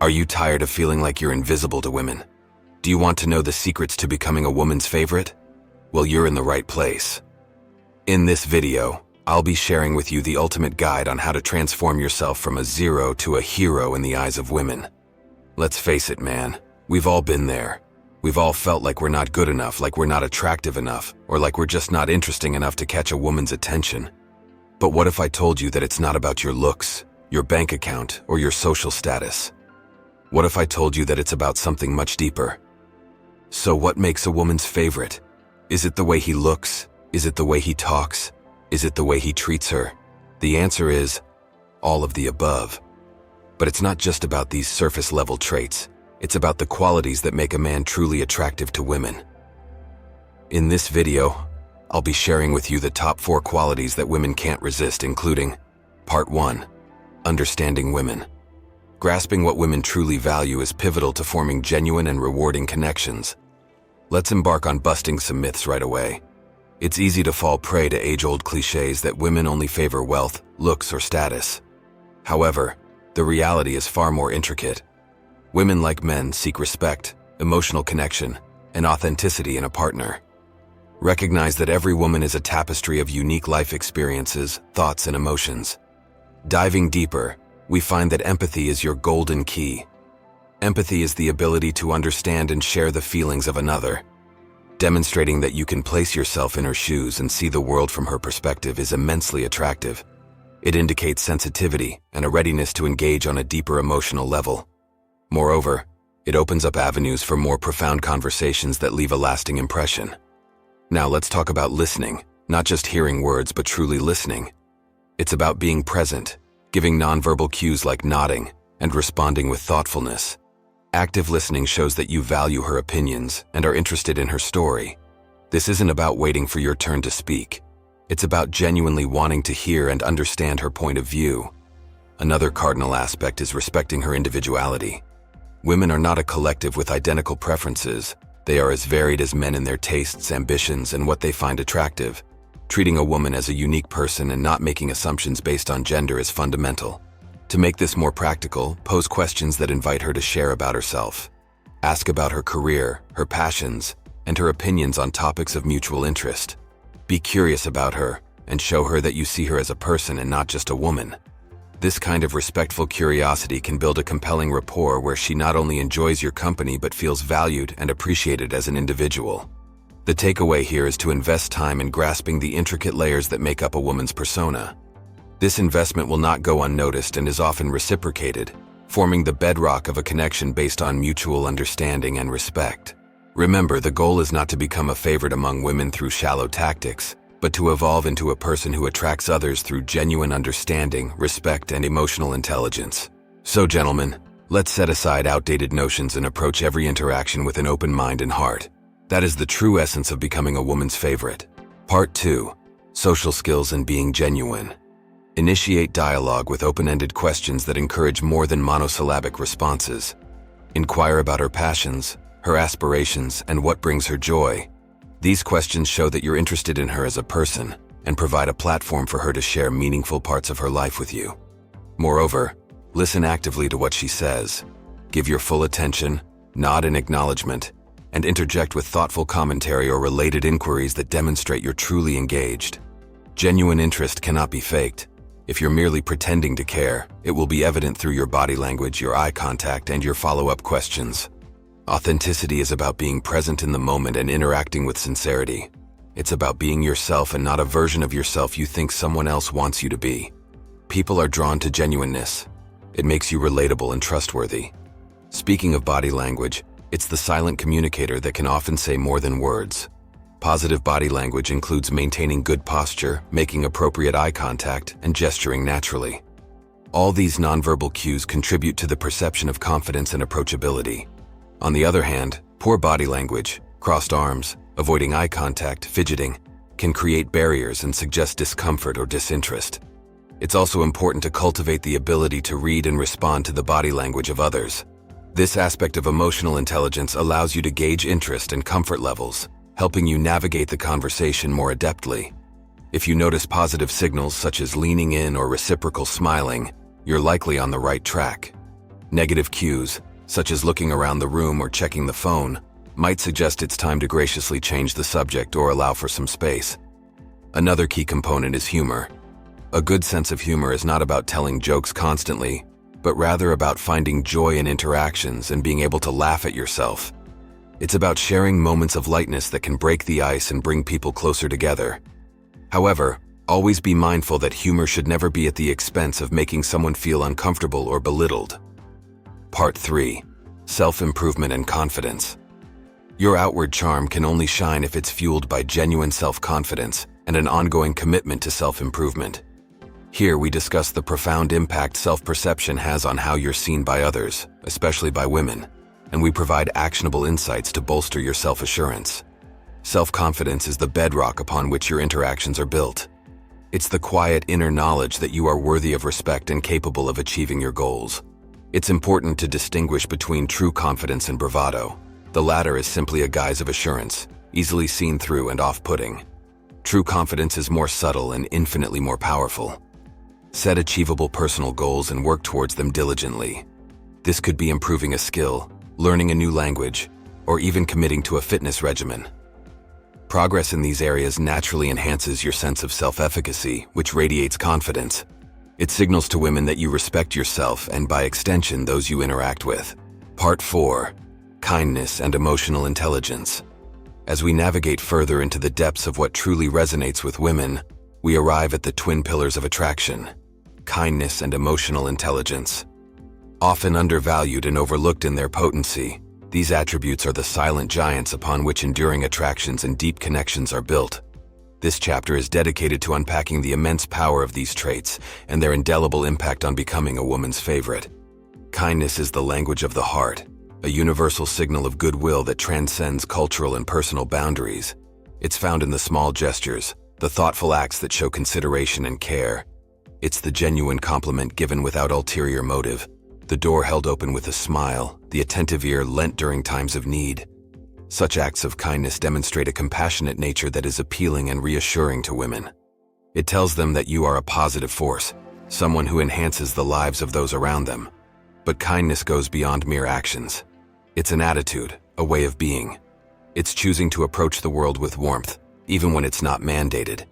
Are you tired of feeling like you're invisible to women? Do you want to know the secrets to becoming a woman's favorite? Well, you're in the right place. In this video, I'll be sharing with you the ultimate guide on how to transform yourself from a zero to a hero in the eyes of women. Let's face it, man, we've all been there. We've all felt like we're not good enough, like we're not attractive enough, or like we're just not interesting enough to catch a woman's attention. But what if I told you that it's not about your looks, your bank account, or your social status? What if I told you that it's about something much deeper? So what makes a woman's favorite? Is it the way he looks? Is it the way he talks? Is it the way he treats her? The answer is all of the above. But it's not just about these surface-level traits. It's about the qualities that make a man truly attractive to women. In this video, I'll be sharing with you the top 4 qualities that women can't resist, including Part 1. Understanding women. Grasping what women truly value is pivotal to forming genuine and rewarding connections. Let's embark on busting some myths right away. It's easy to fall prey to age-old cliches that women only favor wealth, looks, or status. However, the reality is far more intricate. Women, like men, seek respect, emotional connection, and authenticity in a partner. Recognize that every woman is a tapestry of unique life experiences, thoughts, and emotions. Diving deeper, we find that empathy is your golden key. Empathy is the ability to understand and share the feelings of another. Demonstrating that you can place yourself in her shoes and see the world from her perspective is immensely attractive. It indicates sensitivity and a readiness to engage on a deeper emotional level. Moreover, it opens up avenues for more profound conversations that leave a lasting impression. Now let's talk about listening, not just hearing words but truly listening. It's about being present, giving nonverbal cues like nodding, and responding with thoughtfulness. Active listening shows that you value her opinions and are interested in her story. This isn't about waiting for your turn to speak. It's about genuinely wanting to hear and understand her point of view. Another cardinal aspect is respecting her individuality. Women are not a collective with identical preferences. They are as varied as men in their tastes, ambitions, and what they find attractive. Treating a woman as a unique person and not making assumptions based on gender is fundamental. To make this more practical, pose questions that invite her to share about herself. Ask about her career, her passions, and her opinions on topics of mutual interest. Be curious about her and show her that you see her as a person and not just a woman. This kind of respectful curiosity can build a compelling rapport where she not only enjoys your company but feels valued and appreciated as an individual. The takeaway here is to invest time in grasping the intricate layers that make up a woman's persona. This investment will not go unnoticed and is often reciprocated, forming the bedrock of a connection based on mutual understanding and respect. Remember, the goal is not to become a favorite among women through shallow tactics, but to evolve into a person who attracts others through genuine understanding, respect, and emotional intelligence. So, gentlemen, let's set aside outdated notions and approach every interaction with an open mind and heart. That is the true essence of becoming a woman's favorite. Part 2. Social skills and being genuine. Initiate dialogue with open-ended questions that encourage more than monosyllabic responses. Inquire about her passions, her aspirations, and what brings her joy. These questions show that you're interested in her as a person and provide a platform for her to share meaningful parts of her life with you. Moreover, listen actively to what she says. Give your full attention, nod in acknowledgement, and interject with thoughtful commentary or related inquiries that demonstrate you're truly engaged. Genuine interest cannot be faked. If you're merely pretending to care, it will be evident through your body language, your eye contact, and your follow-up questions. Authenticity is about being present in the moment and interacting with sincerity. It's about being yourself and not a version of yourself you think someone else wants you to be. People are drawn to genuineness. It makes you relatable and trustworthy. Speaking of body language, it's the silent communicator that can often say more than words. Positive body language includes maintaining good posture, making appropriate eye contact, and gesturing naturally. All these nonverbal cues contribute to the perception of confidence and approachability. On the other hand, poor body language, crossed arms, avoiding eye contact, fidgeting, can create barriers and suggest discomfort or disinterest. It's also important to cultivate the ability to read and respond to the body language of others. This aspect of emotional intelligence allows you to gauge interest and comfort levels, helping you navigate the conversation more adeptly. If you notice positive signals such as leaning in or reciprocal smiling, you're likely on the right track. Negative cues, such as looking around the room or checking the phone, might suggest it's time to graciously change the subject or allow for some space. Another key component is humor. A good sense of humor is not about telling jokes constantly, but rather about finding joy in interactions and being able to laugh at yourself. It's about sharing moments of lightness that can break the ice and bring people closer together. However, always be mindful that humor should never be at the expense of making someone feel uncomfortable or belittled. Part 3. Self-improvement and confidence. Your outward charm can only shine if it's fueled by genuine self-confidence and an ongoing commitment to self-improvement. Here we discuss the profound impact self-perception has on how you're seen by others, especially by women, and we provide actionable insights to bolster your self-assurance. Self-confidence is the bedrock upon which your interactions are built. It's the quiet inner knowledge that you are worthy of respect and capable of achieving your goals. It's important to distinguish between true confidence and bravado. The latter is simply a guise of assurance, easily seen through and off-putting. True confidence is more subtle and infinitely more powerful. Set achievable personal goals and work towards them diligently. This could be improving a skill, learning a new language, or even committing to a fitness regimen. Progress in these areas naturally enhances your sense of self-efficacy, which radiates confidence. It signals to women that you respect yourself and, by extension, those you interact with. Part 4. Kindness and emotional intelligence. As we navigate further into the depths of what truly resonates with women, we arrive at the twin pillars of attraction: kindness and emotional intelligence. Often undervalued and overlooked in their potency, these attributes are the silent giants upon which enduring attractions and deep connections are built. This chapter is dedicated to unpacking the immense power of these traits and their indelible impact on becoming a woman's favorite. Kindness is the language of the heart, a universal signal of goodwill that transcends cultural and personal boundaries. It's found in the small gestures, the thoughtful acts that show consideration and care. It's the genuine compliment given without ulterior motive, the door held open with a smile, the attentive ear lent during times of need. Such acts of kindness demonstrate a compassionate nature that is appealing and reassuring to women. It tells them that you are a positive force, someone who enhances the lives of those around them. But kindness goes beyond mere actions. It's an attitude, a way of being. It's choosing to approach the world with warmth, even when it's not mandated.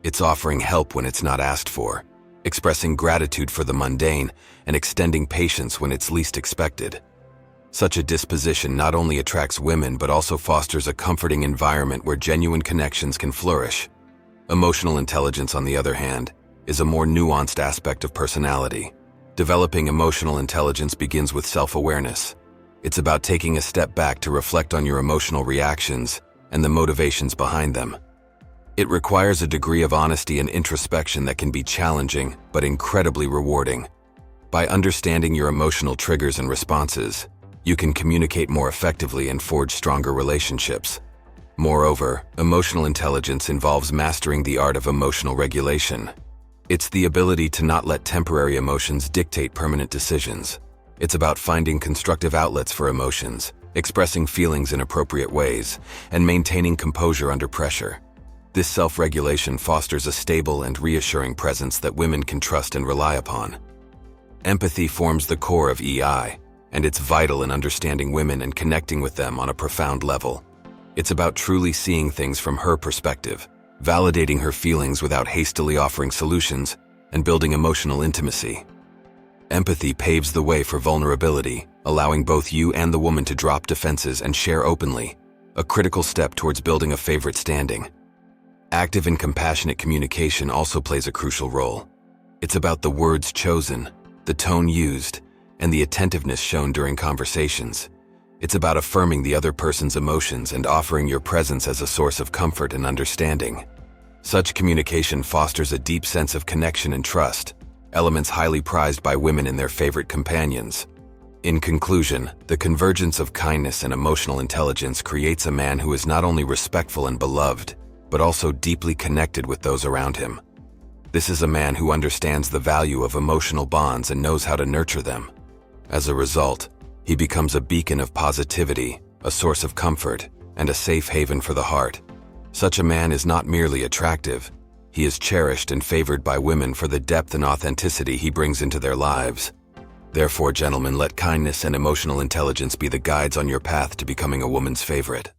It's offering help when it's not asked for, expressing gratitude for the mundane, and extending patience when it's least expected. Such a disposition not only attracts women but also fosters a comforting environment where genuine connections can flourish. Emotional intelligence, on the other hand, is a more nuanced aspect of personality. Developing emotional intelligence begins with self-awareness. It's about taking a step back to reflect on your emotional reactions and the motivations behind them. It requires a degree of honesty and introspection that can be challenging but incredibly rewarding. By understanding your emotional triggers and responses, you can communicate more effectively and forge stronger relationships. Moreover, emotional intelligence involves mastering the art of emotional regulation. It's the ability to not let temporary emotions dictate permanent decisions. It's about finding constructive outlets for emotions, expressing feelings in appropriate ways, and maintaining composure under pressure. This self-regulation fosters a stable and reassuring presence that women can trust and rely upon. Empathy forms the core of EI, and it's vital in understanding women and connecting with them on a profound level. It's about truly seeing things from her perspective, validating her feelings without hastily offering solutions, and building emotional intimacy. Empathy paves the way for vulnerability, allowing both you and the woman to drop defenses and share openly, a critical step towards building a favorite standing. Active and compassionate communication also plays a crucial role. It's about the words chosen, the tone used, and the attentiveness shown during conversations. It's about affirming the other person's emotions and offering your presence as a source of comfort and understanding. Such communication fosters a deep sense of connection and trust, elements highly prized by women in their favorite companions. In conclusion, the convergence of kindness and emotional intelligence creates a man who is not only respectful and beloved, but also deeply connected with those around him. This is a man who understands the value of emotional bonds and knows how to nurture them. As a result, he becomes a beacon of positivity, a source of comfort, and a safe haven for the heart. Such a man is not merely attractive, he is cherished and favored by women for the depth and authenticity he brings into their lives. Therefore, gentlemen, let kindness and emotional intelligence be the guides on your path to becoming a woman's favorite.